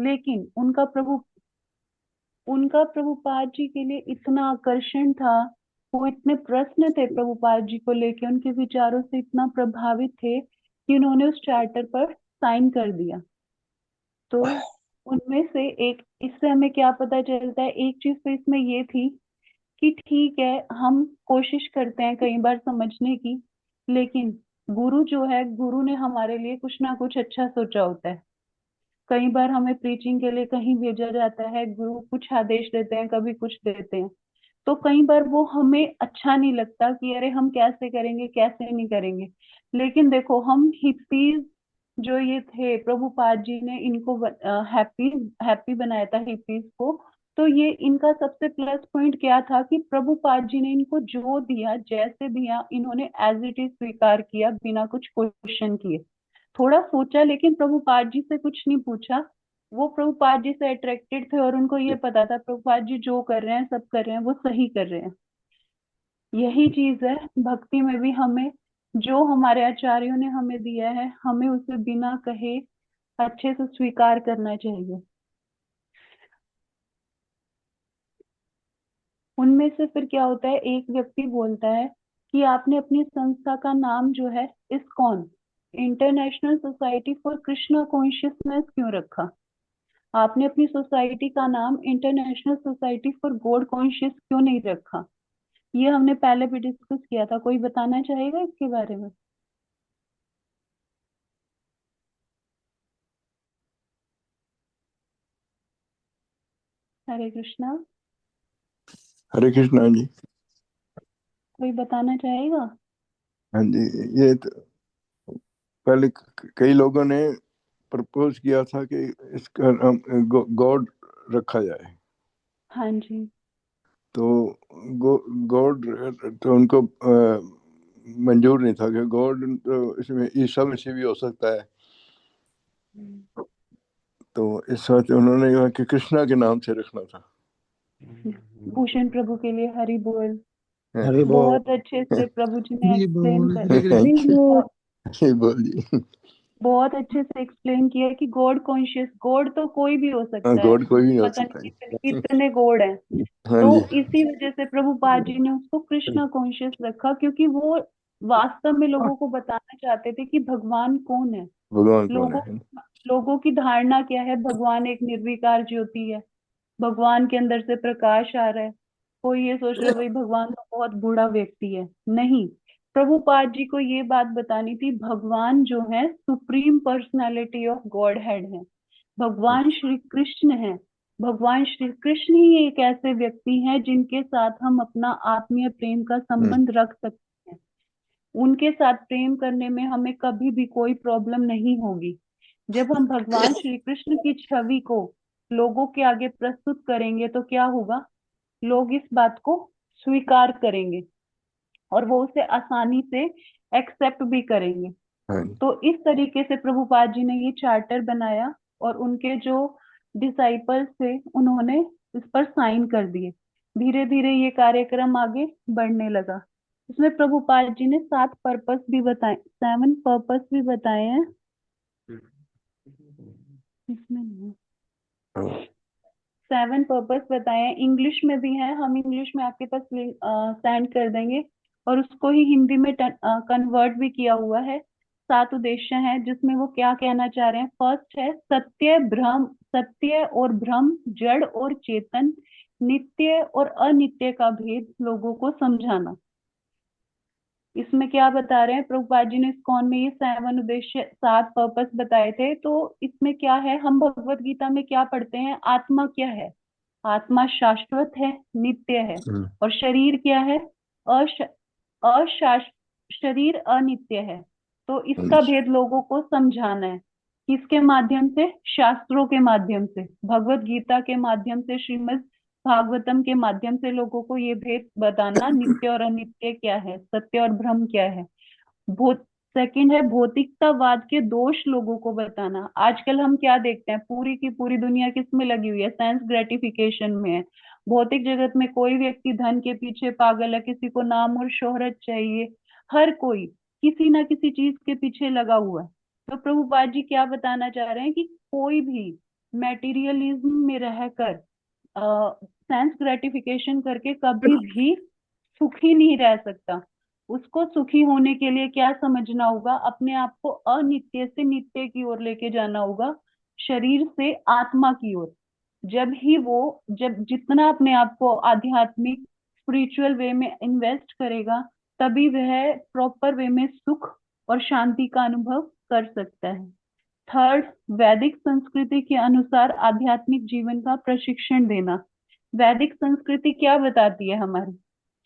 लेकिन उनका प्रभुपाद जी के लिए इतना आकर्षण था, वो इतने प्रसन्न थे प्रभुपाद जी को लेके, उनके विचारों से इतना प्रभावित थे कि उन्होंने उस चार्टर पर साइन कर दिया। तो उनमें से एक, इससे हमें क्या पता चलता है, एक चीज तो इसमें ये थी कि ठीक है, हम कोशिश करते हैं कई बार समझने की, लेकिन गुरु जो है, गुरु ने हमारे लिए कुछ ना कुछ अच्छा सोचा होता है। कई बार हमें प्रीचिंग के लिए कहीं भेजा जाता है, गुरु कुछ आदेश देते हैं, कभी कुछ देते हैं, तो कई बार वो हमें अच्छा नहीं लगता कि अरे हम कैसे करेंगे कैसे नहीं करेंगे। लेकिन देखो, हम हिप्पीज जो ये थे, प्रभुपाद जी ने इनको हैप्पी हैप्पी बनाया था हिप्पीज को। तो ये इनका सबसे प्लस पॉइंट क्या था कि प्रभुपाद जी ने इनको जो दिया, जैसे दिया, इन्होंने एज इट इज स्वीकार किया बिना कुछ क्वेश्चन किए। थोड़ा सोचा, लेकिन प्रभुपाद जी से कुछ नहीं पूछा। वो प्रभुपाद जी से अट्रैक्टेड थे और उनको ये पता था प्रभुपाद जी जो कर रहे हैं, सब कर रहे हैं, वो सही कर रहे हैं। यही चीज है भक्ति में भी, हमें जो हमारे आचार्यों ने हमें दिया है, हमें उसे बिना कहे अच्छे से स्वीकार करना चाहिए। उनमें से फिर क्या होता है, एक व्यक्ति बोलता है कि आपने अपनी संस्था का नाम जो है ISKCON, international society for Krishna consciousness क्यों रखा? आपने अपनी सोसाइटी का नाम international society for God conscious क्यों नहीं रखा? ये हमने पहले भी डिस्कस किया था, कोई बताना चाहेगा इसके बारे में? हरे कृष्णा। हरे कृष्णा जी। कोई बताना चाहेगा? हाँ जी, ये तो पहले कई लोगों ने प्रपोज किया था कि इसका नाम गॉड रखा जाए। हाँ जी। तो गॉड तो उनको मंजूर नहीं था कि गॉड तो इसमें ईसा मसीह भी हो सकता है। तो इस वक्त उन्होंने कहा कि कृष्णा के नाम से रखना था। भूषण प्रभु के लिए हरि बोल। हरि बोल। बहुत अच्छे से प्रभु जी ने हरि एक्सप्लेन बोल। कर हरे कृष्ण। बहुत बोलिए। बहुत अच्छे से एक्सप्लेन किया कि गॉड कॉन्शियस, गॉड तो कोई भी हो हाँ, सकता है, गॉड कोई भी नहीं हो पता सकता नहीं है। कितने गॉड हैं। हाँ तो जी। इसी वजह से प्रभुपाद जी ने उसको कृष्णा कॉन्शियस रखा, क्योंकि वो वास्तव में लोगों को बताना चाहते थे कि भगवान कौन है। भगवान कौन लोगों है। लोगों की धारणा क्या है, भगवान एक निर्विकार ज्योति है, भगवान के अंदर से प्रकाश आ रहा है। कोई ये सोच रहा है भाई भगवान तो बहुत बूढ़ा व्यक्ति है। नहीं, प्रभुपाद जी को ये बात बतानी थी, भगवान जो है supreme personality of God head है, भगवान श्री कृष्ण है। भगवान श्री कृष्ण ही एक ऐसे व्यक्ति हैं जिनके साथ हम अपना आत्मीय प्रेम का संबंध रख सकते हैं। उनके साथ प्रेम करने में हमें कभी भी कोई प्रॉब्लम नहीं होगी। जब हम भगवान श्री कृष्ण की छवि को लोगों के आगे प्रस्तुत करेंगे तो क्या होगा, लोग इस बात को स्वीकार करेंगे और वो उसे आसानी से एक्सेप्ट भी करेंगे। हाँ तो इस तरीके से प्रभुपाद जी ने ये चार्टर बनाया और उनके जो डिसाइपल्स थे उन्होंने इस पर साइन कर दिए। धीरे धीरे ये कार्यक्रम आगे बढ़ने लगा। इसमें प्रभुपाद जी ने 7 पर्पस भी बताए, 7 पर्पस भी बताए हैं। इसमें नहीं है। हाँ। 7 पर्पस बताए हैं, इंग्लिश में भी है, हम इंग्लिश में आपके पास सेंड कर देंगे, और उसको ही हिंदी में कन्वर्ट भी किया हुआ है। 7 उद्देश्य हैं जिसमें वो क्या कहना चाह रहे हैं। फर्स्ट है सत्य और भ्रम, जड़ और चेतन, नित्य और अनित्य का भेद लोगों को समझाना। इसमें क्या बता रहे हैं प्रभुपाद जी ने इस्कॉन में, ये 7 उद्देश्य 7 पर्पस बताए थे। तो इसमें क्या है, हम भगवत गीता में क्या पढ़ते हैं, आत्मा क्या है, आत्मा शाश्वत है, नित्य है। और शरीर क्या है, अश, अशाश शरीर अनित्य है। तो इसका भेद लोगों को समझाना है। किसके माध्यम से? शास्त्रों के माध्यम से, भगवत गीता के माध्यम से, श्रीमद् भागवतम के माध्यम से लोगों को ये भेद बताना, नित्य और अनित्य क्या है, सत्य और भ्रम क्या है। भूत सेकंड है भौतिकतावाद के दोष लोगों को बताना। आजकल हम क्या देखते हैं, पूरी की पूरी दुनिया किस में लगी हुई है, सेंस ग्रेटिफिकेशन में है। भौतिक जगत में कोई व्यक्ति धन के पीछे पागल है, किसी को नाम और शोहरत चाहिए, हर कोई किसी ना किसी चीज के पीछे लगा हुआ है। तो प्रभुपाद जी क्या बताना चाह रहे हैं कि कोई भी मेटीरियलिज्म में रहकर सेंस ग्रेटिफिकेशन करके कभी भी सुखी नहीं रह सकता। उसको सुखी होने के लिए क्या समझना होगा? अपने आप को अनित्य से नित्य की ओर लेके जाना होगा, शरीर से आत्मा की ओर। जब जितना अपने आप को आध्यात्मिक स्पिरिचुअल वे में इन्वेस्ट करेगा, तभी वह प्रॉपर वे में सुख और शांति का अनुभव कर सकता है। थर्ड, वैदिक संस्कृति के अनुसार आध्यात्मिक जीवन का प्रशिक्षण देना। वैदिक संस्कृति क्या बताती है हमारी?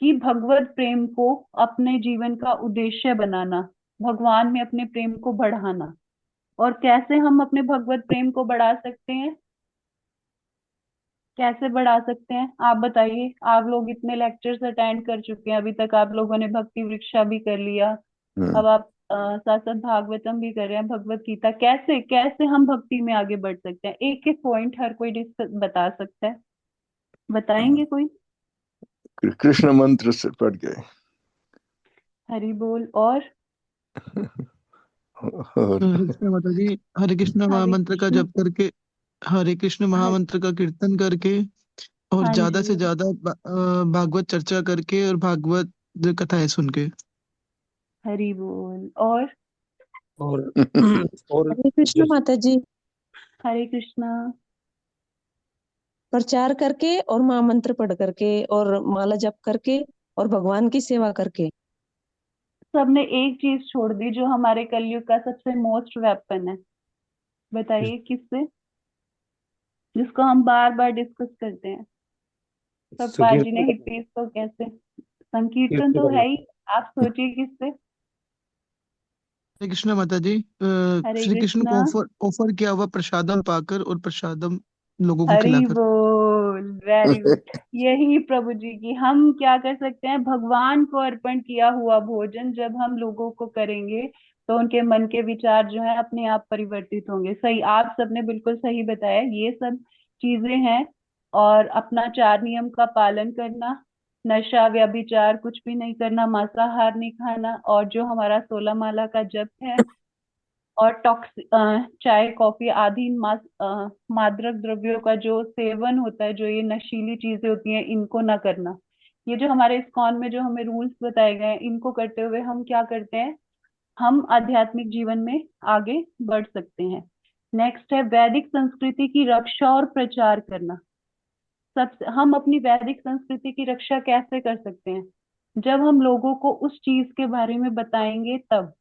कि भगवत प्रेम को अपने जीवन का उद्देश्य बनाना, भगवान में अपने प्रेम को बढ़ाना। और कैसे हम अपने भगवत प्रेम को बढ़ा सकते हैं? कैसे बढ़ा सकते हैं आप बताइए? आप लोग इतने लेक्चर्स अटेंड कर चुके हैं, अभी तक आप लोगों ने भक्ति वृक्षा भी कर लिया, हम्म, अब आप साथ साथ भागवतम भी कर रहे हैं, भगवत गीता। कैसे कैसे हम भक्ति में आगे बढ़ सकते हैं? एक एक पॉइंट हर कोई डिस्कस बता सकता है, बताएंगे कोई? कृष्ण मंत्र से पढ़ गए। हरि बोल। और और हरे कृष्ण माता जी। हरे कृष्ण हरे महामंत्र का कृष्ण। जप करके, हरे कृष्ण हर महामंत्र का कीर्तन करके, और हाँ ज्यादा से जी। ज्यादा भागवत चर्चा करके और भागवत कथाएं सुन के। हरि बोल। और और और हरे कृष्ण जैसे माता जी। हरे कृष्णा। प्रचार करके और महामंत्र पढ़ करके और माला जप करके और भगवान की सेवा करके। सबने एक चीज छोड़ दी जो हमारे कलयुग का सबसे मोस्ट वेपन है। बताइए किससे? जिसको हम बार बार डिस्कस करते हैं। सब पाजी ने संकीर्तन करना, हिप्पीज को कैसे? संकीर्तन कीर्तन तो करना। है ही। आप सोचिए किससे? हरे कृष्ण माता जी। हरे श्री कृष्ण कृष्णा। को ऑफर ऑफर किया हुआ प्रसादम पाकर और प्रसादम लोगों को हरि खिलाकर। बोल। Very good. यही प्रभु जी की हम क्या कर सकते हैं? भगवान को अर्पण किया हुआ भोजन जब हम लोगों को करेंगे, तो उनके मन के विचार जो है अपने आप परिवर्तित होंगे। सही, आप सबने बिल्कुल सही बताया। ये सब चीजें हैं। और अपना 4 नियम का पालन करना, नशा व्यभिचार कुछ भी नहीं करना, मांसाहार नहीं खाना, और जो हमारा 16 माला का जप है, और चाय कॉफी आदि मादक द्रव्यों का जो सेवन होता है, जो ये नशीली चीजें होती हैं, इनको ना करना। ये जो हमारे इस्कॉन में जो हमें रूल्स बताए गए हैं, इनको करते हुए हम क्या करते हैं? हम आध्यात्मिक जीवन में आगे बढ़ सकते हैं। नेक्स्ट है वैदिक संस्कृति की रक्षा और प्रचार करना। सबसे हम अपनी वैदिक संस्कृति की रक्षा कैसे कर सकते हैं? जब हम लोगों को उस चीज के बारे में बताएंगे तब।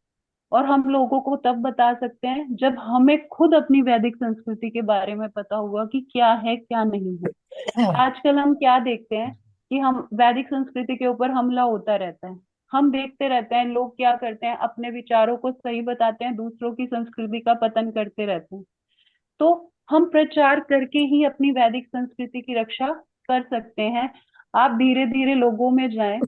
और हम लोगों को तब बता सकते हैं जब हमें खुद अपनी वैदिक संस्कृति के बारे में पता होगा कि क्या है क्या नहीं है। आजकल हम क्या देखते हैं कि हम वैदिक संस्कृति के ऊपर हमला होता रहता है। हम देखते रहते हैं लोग क्या करते हैं, अपने विचारों को सही बताते हैं, दूसरों की संस्कृति का पतन करते रहते हैं। तो हम प्रचार करके ही अपनी वैदिक संस्कृति की रक्षा कर सकते हैं। आप धीरे धीरे लोगों में जाएं,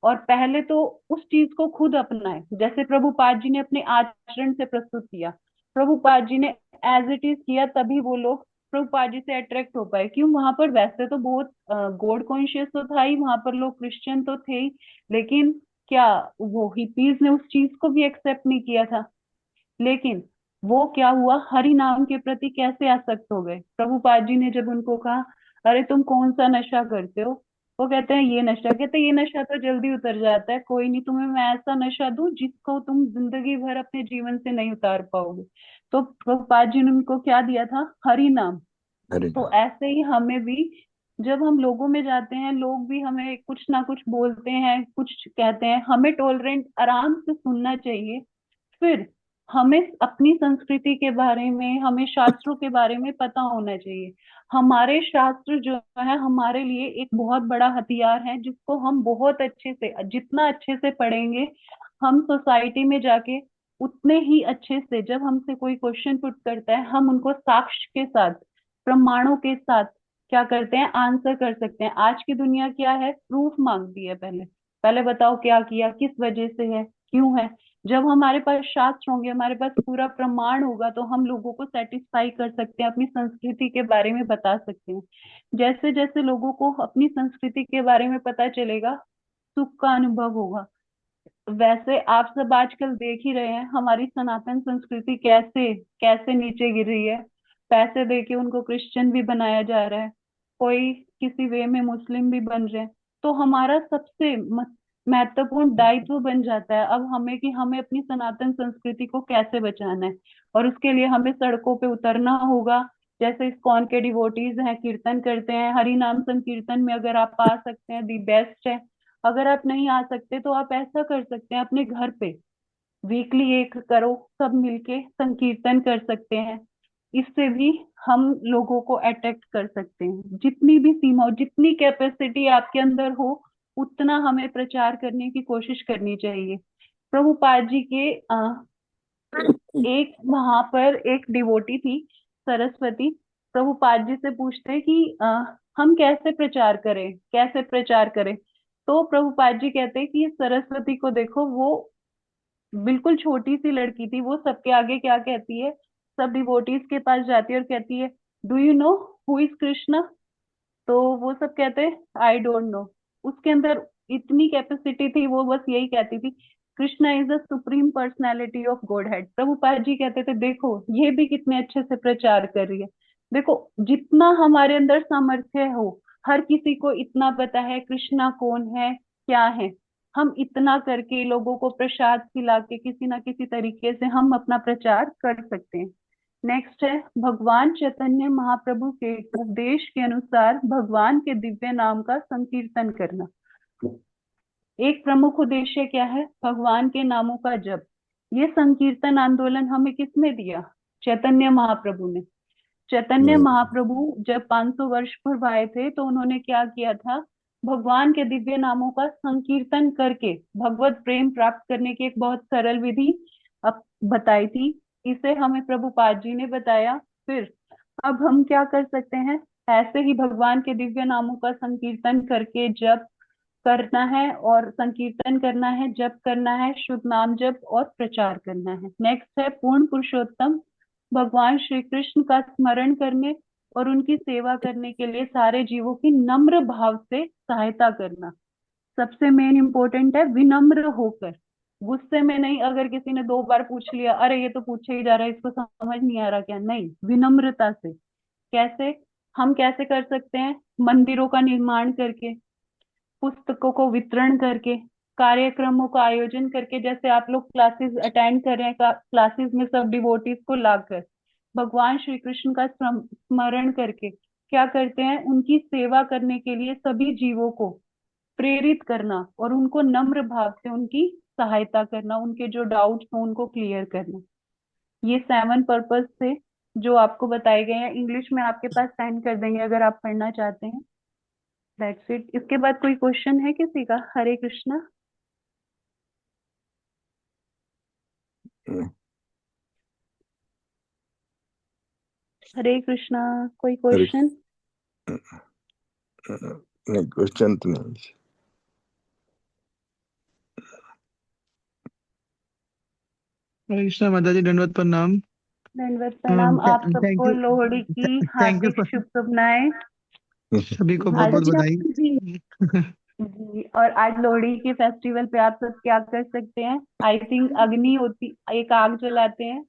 और पहले तो उस चीज को खुद अपनाएं, जैसे प्रभुपाद जी ने अपने आचरण से प्रस्तुत किया। प्रभुपाद जी ने एज इट इज किया, तभी वो लोग प्रभुपाद जी से अट्रैक्ट हो पाए। क्यों? वहां पर वैसे तो बहुत गॉड कॉन्शियस तो था ही, वहां पर लोग क्रिश्चियन तो थे ही, लेकिन क्या वो हिपीज ने उस चीज को भी एक्सेप्ट नहीं किया था? लेकिन वो क्या हुआ, हरि नाम के प्रति कैसे आसक्त हो गए। प्रभुपाद जी ने जब उनको कहा, अरे तुम कौन सा नशा करते हो? वो कहते हैं ये नशा। कहते हैं ये नशा तो जल्दी उतर जाता है, कोई नहीं, तुम्हें मैं ऐसा नशा दूं जिसको तुम जिंदगी भर अपने जीवन से नहीं उतार पाओगे। तो प्रभुपाद जी ने उनको क्या दिया था? हरि नाम। हरे तो राम। ऐसे ही हमें भी, जब हम लोगों में जाते हैं, लोग भी हमें कुछ ना कुछ बोलते हैं, कुछ कहते हैं, हमें टॉलरेंट आराम से सुनना चाहिए। फिर हमें अपनी संस्कृति के बारे में, हमें शास्त्रों के बारे में पता होना चाहिए। हमारे शास्त्र जो है हमारे लिए एक बहुत बड़ा हथियार है, जिसको हम बहुत अच्छे से, जितना अच्छे से पढ़ेंगे, हम सोसाइटी में जाके उतने ही अच्छे से, जब हमसे कोई क्वेश्चन पुट करता है, हम उनको साक्ष्य के साथ, प्रमाणों के साथ क्या करते हैं? आंसर कर सकते हैं। आज की दुनिया क्या है? प्रूफ मांगती है। पहले पहले बताओ क्या किया, किस वजह से है, क्यों है। जब हमारे पास शास्त्र होंगे, हमारे पास पूरा प्रमाण होगा, तो हम लोगों को सेटिस्फाई कर सकते हैं, अपनी संस्कृति के बारे में बता सकते हैं। जैसे जैसे लोगों को अपनी संस्कृति के बारे में पता चलेगा, सुख का अनुभव होगा। वैसे आप सब आजकल देख ही रहे हैं हमारी सनातन संस्कृति कैसे कैसे नीचे गिर रही है। पैसे देके उनको क्रिश्चियन भी बनाया जा रहा है, कोई किसी वे में मुस्लिम भी बन रहे हैं। तो हमारा सबसे महत्वपूर्ण दायित्व बन जाता है अब हमें कि हमें अपनी सनातन संस्कृति को कैसे बचाना है, और उसके लिए हमें सड़कों पे उतरना होगा। जैसे इस्कॉन के डिवोटीज हैं, कीर्तन करते हैं, हरि नाम संकीर्तन में अगर आप आ सकते हैं दी बेस्ट है। अगर आप नहीं आ सकते तो आप ऐसा कर सकते हैं, अपने घर पे वीकली एक करो, सब मिलके संकीर्तन कर सकते हैं। इससे भी हम लोगों को अट्रैक्ट कर सकते हैं। जितनी भी सीमा हो, जितनी कैपेसिटी आपके अंदर हो, उतना हमें प्रचार करने की कोशिश करनी चाहिए। प्रभुपाद जी के एक वहां पर एक डिवोटी थी, सरस्वती। प्रभुपाद जी से पूछते कि हम कैसे प्रचार करें, कैसे प्रचार करें। तो प्रभुपाद जी कहते कि ये सरस्वती को देखो, वो बिल्कुल छोटी सी लड़की थी, वो सबके आगे क्या कहती है, सब डिवोटीज के पास जाती है और कहती है, do you know who is Krishna. तो वो सब कहते हैं आई डोंट नो। उसके अंदर इतनी कैपेसिटी थी, वो बस यही कहती थी, Krishna is the supreme personality of Godhead. Prabhupada ji कहते थे देखो ये भी कितने अच्छे से प्रचार कर रही है। देखो जितना हमारे अंदर सामर्थ्य हो, हर किसी को इतना पता है कृष्णा कौन है, क्या है। हम इतना करके लोगों को प्रसाद खिला के किसी ना किसी तरीके से हम अपना प्रचार कर सकते हैं। नेक्स्ट है भगवान चैतन्य महाप्रभु के उपदेश के अनुसार भगवान के दिव्य नाम का संकीर्तन करना। एक प्रमुख उद्देश्य क्या है, भगवान के नामों का जप। ये संकीर्तन आंदोलन हमें किसने दिया, चैतन्य महाप्रभु ने। चैतन्य महाप्रभु जब 500 वर्ष पूर्व आए थे तो उन्होंने क्या किया था, भगवान के दिव्य नामों का संकीर्तन करके भगवत प्रेम प्राप्त करने की एक बहुत सरल विधि बताई थी। इसे हमें प्रभुपाद जी ने बताया। फिर अब हम क्या कर सकते हैं, ऐसे ही भगवान के दिव्य नामों का संकीर्तन करके जप करना है, और संकीर्तन करना है, जप करना है, शुद्ध नाम जप और प्रचार करना है। नेक्स्ट है पूर्ण पुरुषोत्तम भगवान श्री कृष्ण का स्मरण करने और उनकी सेवा करने के लिए सारे जीवों की नम्र भाव से सहायता करना। सबसे मेन इंपॉर्टेंट है विनम्र होकर, गुस्से में नहीं। अगर किसी ने 2 बार पूछ लिया, अरे ये तो पूछे ही जा रहा है, इसको समझ नहीं आ रहा क्या, नहीं, विनम्रता से। कैसे, हम कैसे कर सकते हैं, मंदिरों का निर्माण करके, पुस्तकों को वितरण करके, कार्यक्रमों का आयोजन करके। जैसे आप लोग क्लासेस अटेंड कर रहे हैं, क्लासेस में सब डिवोटीज को लाकर भगवान श्री कृष्ण का स्मरण करके क्या करते हैं, उनकी सेवा करने के लिए सभी जीवों को प्रेरित करना और उनको नम्र भाव से उनकी सहायता करना, उनके जो डाउट्स हो उनको क्लियर करना। ये 7 पर्पस थे जो आपको बताए गए हैं। इंग्लिश में आपके पास सेंड कर देंगे अगर आप पढ़ना चाहते हैं। That's it. इसके बाद कोई क्वेश्चन है किसी का? हरे कृष्णा। हरे कृष्णा। कोई क्वेश्चन? नहीं, क्वेश्चन तो नहीं। हरे कृष्णा माता जी, दंडवत प्रणाम। दंडवत प्रणाम। आप थैंक सबको यू, लोहड़ी की थैंक यू हार्दिक शुभकामनाएं। सभी को बहुत आज बहुत बधाई। जी, और आज लोहड़ी के फेस्टिवल पे आप सब क्या कर सकते हैं, आई थिंक अग्नि होती, एक आग जलाते हैं